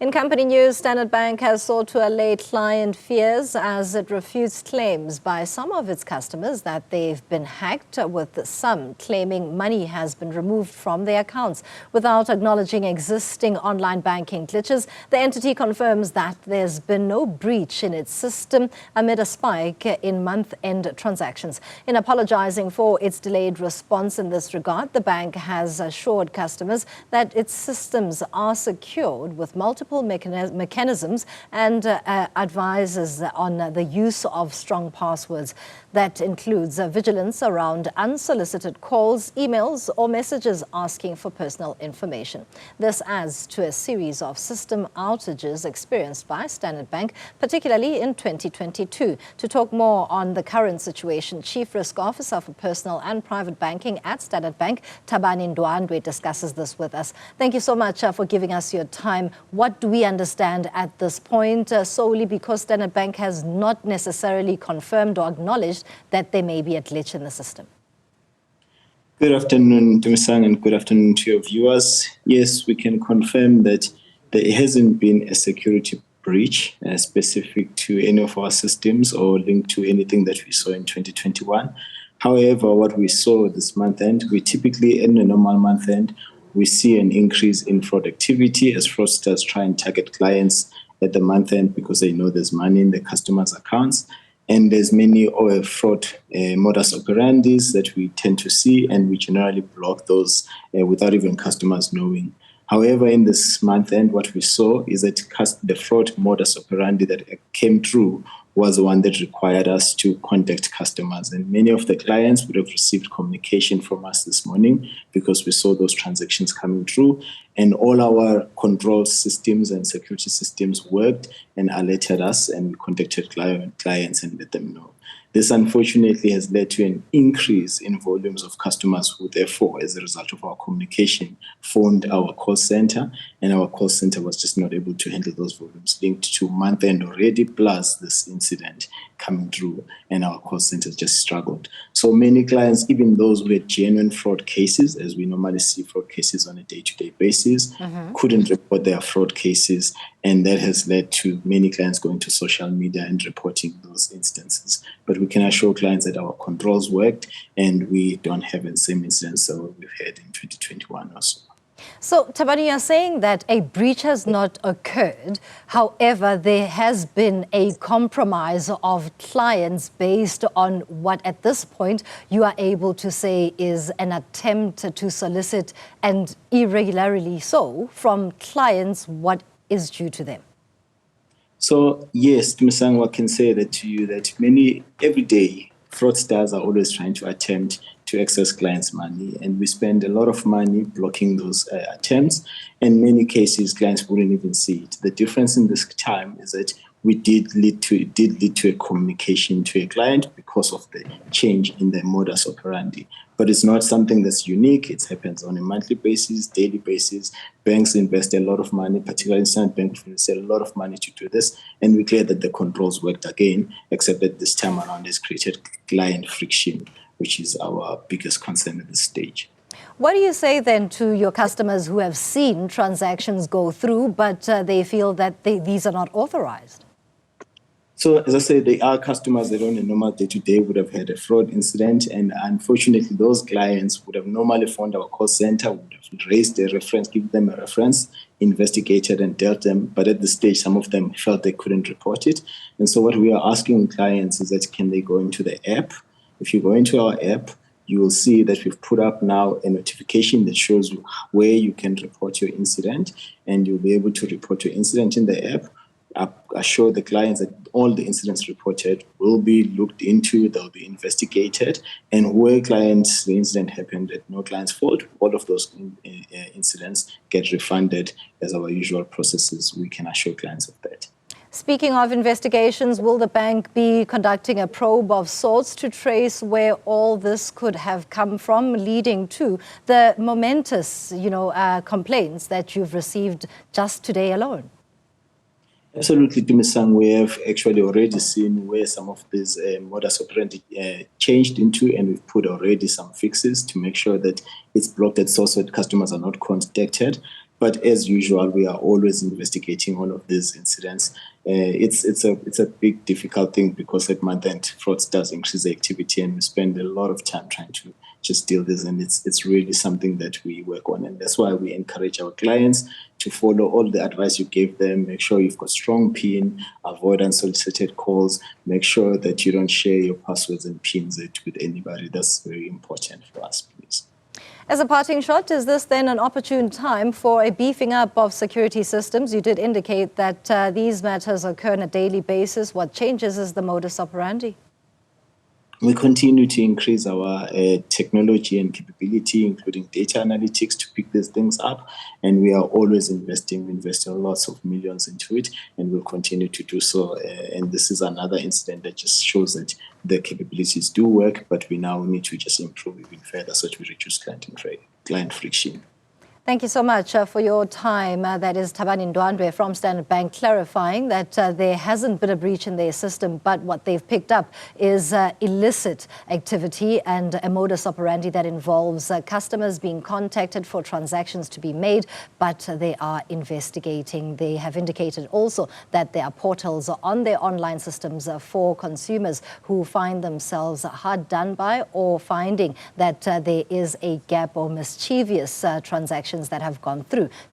In company news, Standard Bank has sought to allay client fears as it refutes claims by some of its customers that they've been hacked, with some claiming money has been removed from their accounts. Without acknowledging existing online banking glitches, the entity confirms that there's been no breach in its system amid a spike in month-end transactions. In apologizing for its delayed response in this regard, the bank has assured customers that its systems are secured with multiple mechanisms and advises on the use of strong passwords. That includes vigilance around unsolicited calls, emails, or messages asking for personal information. This adds to a series of system outages experienced by Standard Bank, particularly in 2022. To talk more on the current situation, Chief Risk Officer for Personal and Private Banking at Standard Bank, Thabani Ndwandwe, discusses this with us. Thank you so much for giving us your time. What do we understand at this point, solely because Standard Bank has not necessarily confirmed or acknowledged that there may be a glitch in the system? Good afternoon, Tumisang, and good afternoon to your viewers. Yes, we can confirm that there hasn't been a security breach specific to any of our systems or linked to anything that we saw in 2021. However, what we saw this month end, we typically in a normal month end, we see an increase in fraud activity as fraudsters try and target clients at the month end because they know there's money in the customers' accounts. And there's many fraud modus operandis that we tend to see, and we generally block those without even customers knowing. However, in this month end, what we saw is that the fraud modus operandi that came through was one that required us to contact customers. And many of the clients would have received communication from us this morning because we saw those transactions coming through. And all our control systems and security systems worked and alerted us, and we contacted clients and let them know. This unfortunately has led to an increase in volumes of customers who therefore, as a result of our communication, phoned our call center, and our call center was just not able to handle those volumes linked to month end already, plus this incident coming through, and our call centers just struggled. So many clients, even those who had genuine fraud cases, as we normally see fraud cases on a day-to-day basis, couldn't report their fraud cases, and that has led to many clients going to social media and reporting those instances. But we can assure clients that our controls worked, and we don't have the same incidents that we've had in 2021 or so. So, Thabani, you're saying that a breach has not occurred. However, there has been a compromise of clients based on what, at this point, you are able to say is an attempt to solicit, and irregularly so, from clients what is due to them. So, yes, Tumisang, I can say that to you that every day, fraudsters are always trying to attempt to access clients' money, and we spend a lot of money blocking those attempts. In many cases, clients wouldn't even see it. The difference in this time is that it did lead to a communication to a client because of the change in the modus operandi. But it's not something that's unique. It happens on a monthly basis, daily basis. Banks invest a lot of money, particularly Standard Bank invested a lot of money to do this. And we're clear that the controls worked again, except that this time around it's created client friction, which is our biggest concern at this stage. What do you say then to your customers who have seen transactions go through, but they feel that these are not authorized? So, as I said, they are customers that on a normal day-to-day would have had a fraud incident. And unfortunately, those clients would have normally phoned our call center, would have raised a reference, given them a reference, investigated and dealt them. But at this stage, some of them felt they couldn't report it. And so what we are asking clients is that can they go into the app? If you go into our app, you will see that we've put up now a notification that shows you where you can report your incident, and you'll be able to report your incident in the app. Assure the clients that all the incidents reported will be looked into, they'll be investigated, and where the incident happened at no client's fault, all of those incidents get refunded as our usual processes. We can assure clients of that. Speaking of investigations, will the bank be conducting a probe of sorts to trace where all this could have come from, leading to the momentous, complaints that you've received just today alone? Absolutely, Tumisang. We have actually already seen where some of these modus operandi changed into, and we've put already some fixes to make sure that it's blocked at source so that customers are not contacted. But as usual, we are always investigating all of these incidents. It's a big, difficult thing because at month end, frauds does increase the activity, and we spend a lot of time trying to just deal this. And it's really something that we work on, and that's why we encourage our clients to follow all the advice you gave them. Make sure you've got strong PIN, avoid unsolicited calls, make sure that you don't share your passwords and PINs with anybody. That's very important for us, please. As a parting shot, is this then an opportune time for a beefing up of security systems? You did indicate that these matters occur on a daily basis. What changes is the modus operandi? We continue to increase our technology and capability, including data analytics, to pick these things up. And we are always investing lots of millions into it, and we'll continue to do so. And this is another incident that just shows that the capabilities do work, but we now need to just improve even further so that we reduce client friction. Thank you so much for your time. That is Thabani Ndwandwe from Standard Bank, clarifying that there hasn't been a breach in their system, but what they've picked up is illicit activity and a modus operandi that involves customers being contacted for transactions to be made, but they are investigating. They have indicated also that there are portals on their online systems for consumers who find themselves hard done by or finding that there is a gap or mischievous transactions that have gone through.